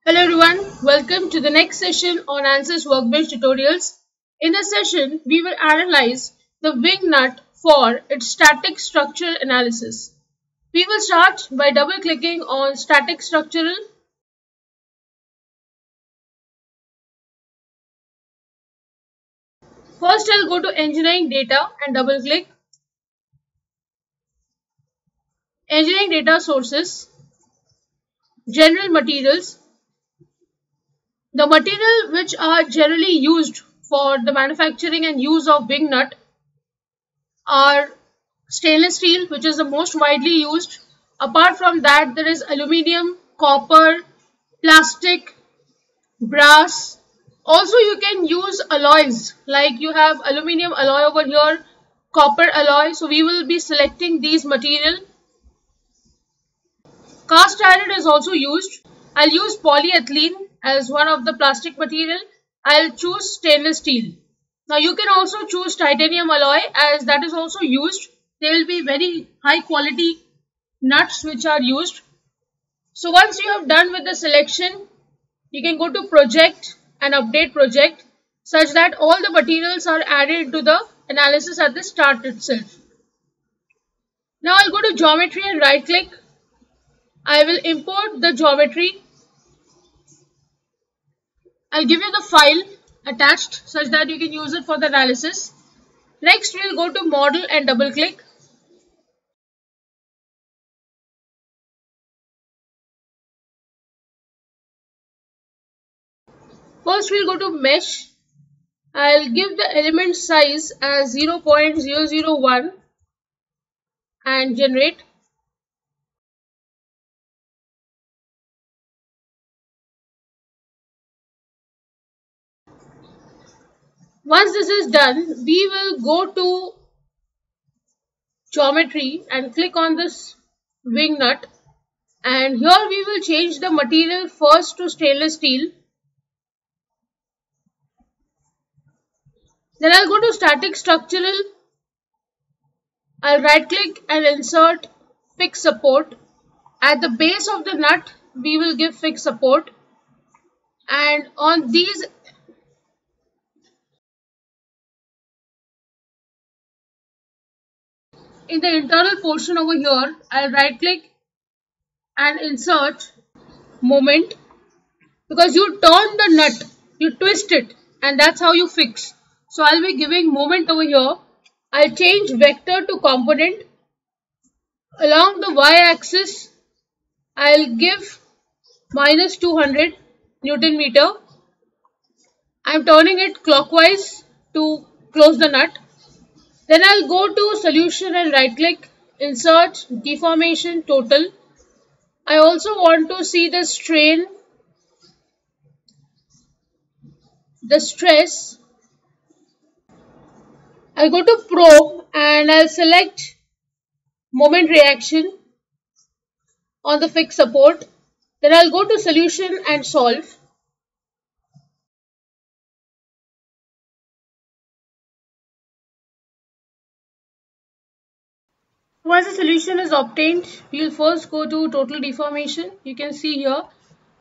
Hello everyone, welcome to the next session on ANSYS Workbench tutorials. In this session, we will analyze the wing nut for its static structural analysis. We will start by double clicking on static structural. First, I'll go to engineering data and double click. Engineering data sources, general materials. The material which are generally used for the manufacturing and use of wing nut are stainless steel, which is the most widely used. Apart from that, there is aluminium, copper, plastic, brass. Also, you can use alloys, like you have aluminium alloy over here, copper alloy. So we will be selecting these material. Cast iron is also used. I'll use polyethylene as one of the plastic material. I'll choose stainless steel. Now you can also choose titanium alloy, as that is also used. There will be very high quality nuts which are used. So once you have done with the selection, you can go to project and update project such that all the materials are added to the analysis at the start itself. Now I'll go to geometry and right click. I will import the geometry. I'll give you the file attached such that you can use it for the analysis. Next, we'll go to model and double click. First, we'll go to mesh. I'll give the element size as 0.001 and generate. Once this is done, we will go to geometry and click on this wing nut, and here we will change the material first to stainless steel. Then I'll go to static structural. I'll right click and insert fixed support. At the base of the nut, we will give fixed support, and on these in the internal portion over here, I'll right click and insert moment, because you turn the nut, you twist it, and that's how you fix. So I'll be giving moment over here. I'll change vector to component. Along the y-axis, I'll give minus 200 Newton meter. I'm turning it clockwise to close the nut. Then I'll go to solution and right click, insert deformation total. I also want to see the strain, the stress. I'll go to probe and I'll select moment reaction on the fixed support. Then I'll go to solution and solve. Once the solution is obtained, we will first go to total deformation. You can see here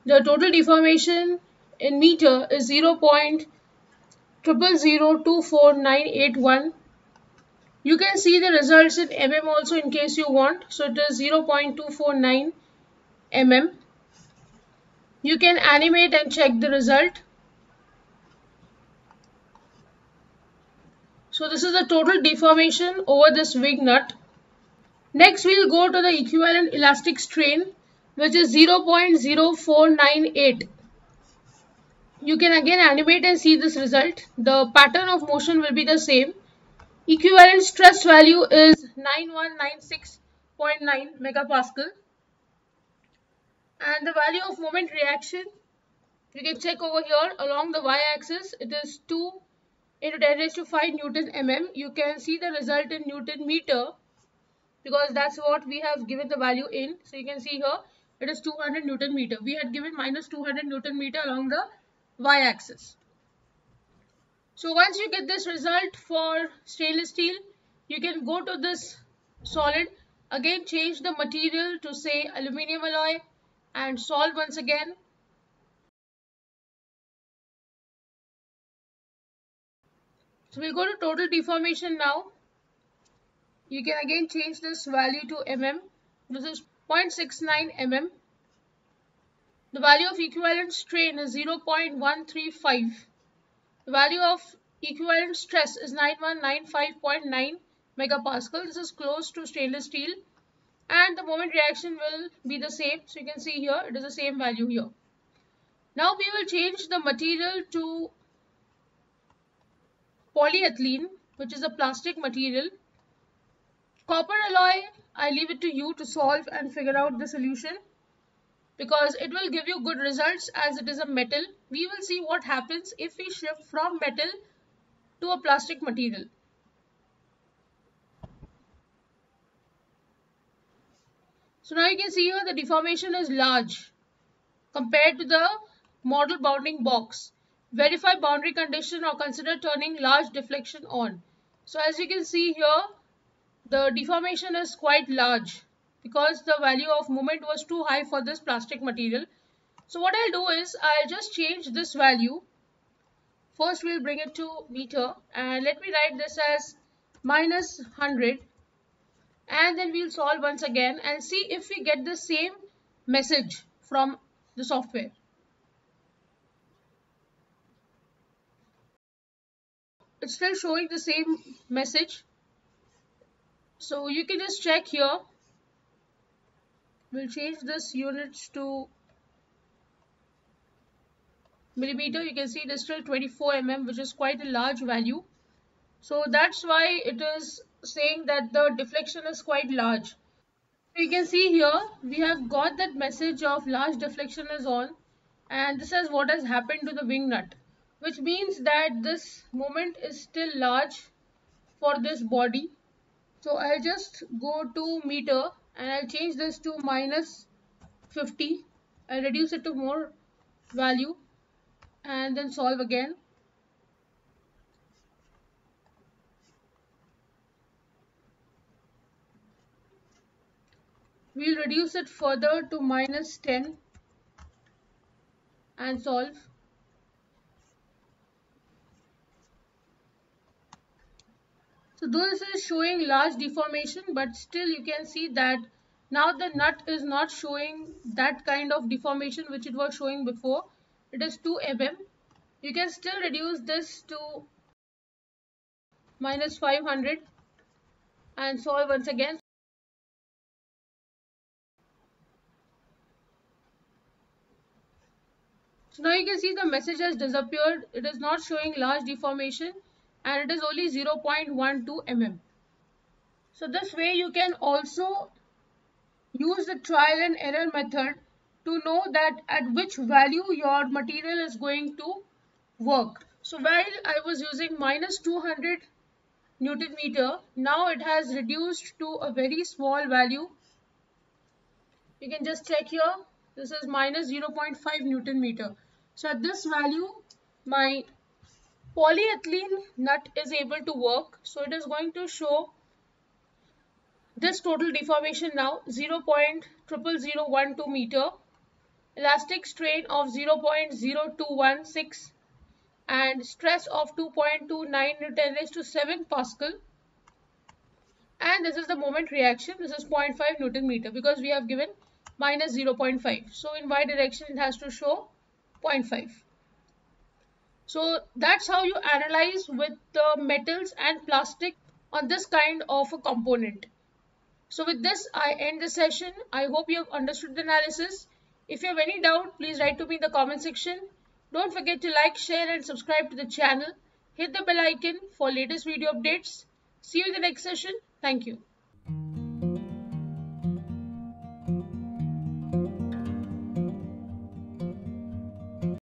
the total deformation in meter is 0.0002491. You can see the results in mm also in case you want. So it is 0.249 mm. You can animate and check the result. So this is the total deformation over this wing nut. Next, we'll go to the equivalent elastic strain, which is 0.0498. You can again animate and see this result. The pattern of motion will be the same. Equivalent stress value is 9196.9 megapascal. And the value of moment reaction, you can check over here along the y-axis. It is 2 into 10 raised to 5 Newton mm. You can see the result in Newton meter, because that's what we have given the value in. So you can see here it is 200 Newton meter. We had given minus 200 Newton meter along the y-axis. So once you get this result for stainless steel, you can go to this solid, again change the material to say aluminium alloy and solve once again. So we'll go to total deformation now. You can again change this value to mm. This is 0.69 mm. The value of equivalent strain is 0.135. The value of equivalent stress is 9195.9 megapascal. This is close to stainless steel. And the moment reaction will be the same. So you can see here, it is the same value here. Now we will change the material to polyethylene, which is a plastic material. Copper alloy, I leave it to you to solve and figure out the solution, because it will give you good results as it is a metal. We will see what happens if we shift from metal to a plastic material. So now you can see here the deformation is large compared to the model bounding box. Verify boundary condition or consider turning large deflection on. So as you can see here, the deformation is quite large because the value of moment was too high for this plastic material. So what I'll do is I'll just change this value. First we'll bring it to meter and let me write this as minus 100, and then we'll solve once again and see if we get the same message from the software. It's still showing the same message, so you can just check here. We'll change this units to millimeter. You can see it is still 24 mm, which is quite a large value. So that's why it is saying that the deflection is quite large. So you can see here we have got that message of large deflection is on, and this is what has happened to the wing nut, which means that this moment is still large for this body. So I'll just go to meter and I'll change this to minus 50. I'll reduce it to more value and then solve again. We'll reduce it further to minus 10 and solve. So though this is showing large deformation, but still you can see that now the nut is not showing that kind of deformation which it was showing before. It is 2 mm. You can still reduce this to minus 500 and solve once again. So now you can see the message has disappeared. It is not showing large deformation and it is only 0.12 mm. So this way you can also use the trial and error method to know that at which value your material is going to work. So while I was using minus 200 Newton meter, now it has reduced to a very small value. You can just check here. This is minus 0.5 Newton meter. So at this value, my polyethylene nut is able to work. So it is going to show this total deformation now 0.00012 meter, elastic strain of 0.0216 and stress of 2.29 Newton raised to 7 Pascal. And this is the moment reaction. This is 0.5 Newton meter because we have given minus 0.5. So in y direction it has to show 0.5. So that's how you analyze with the metals and plastic on this kind of a component. So with this I end the session. I hope you have understood the analysis. If you have any doubt, please write to me in the comment section. Don't forget to like, share and subscribe to the channel. Hit the bell icon for latest video updates. See you in the next session. Thank you.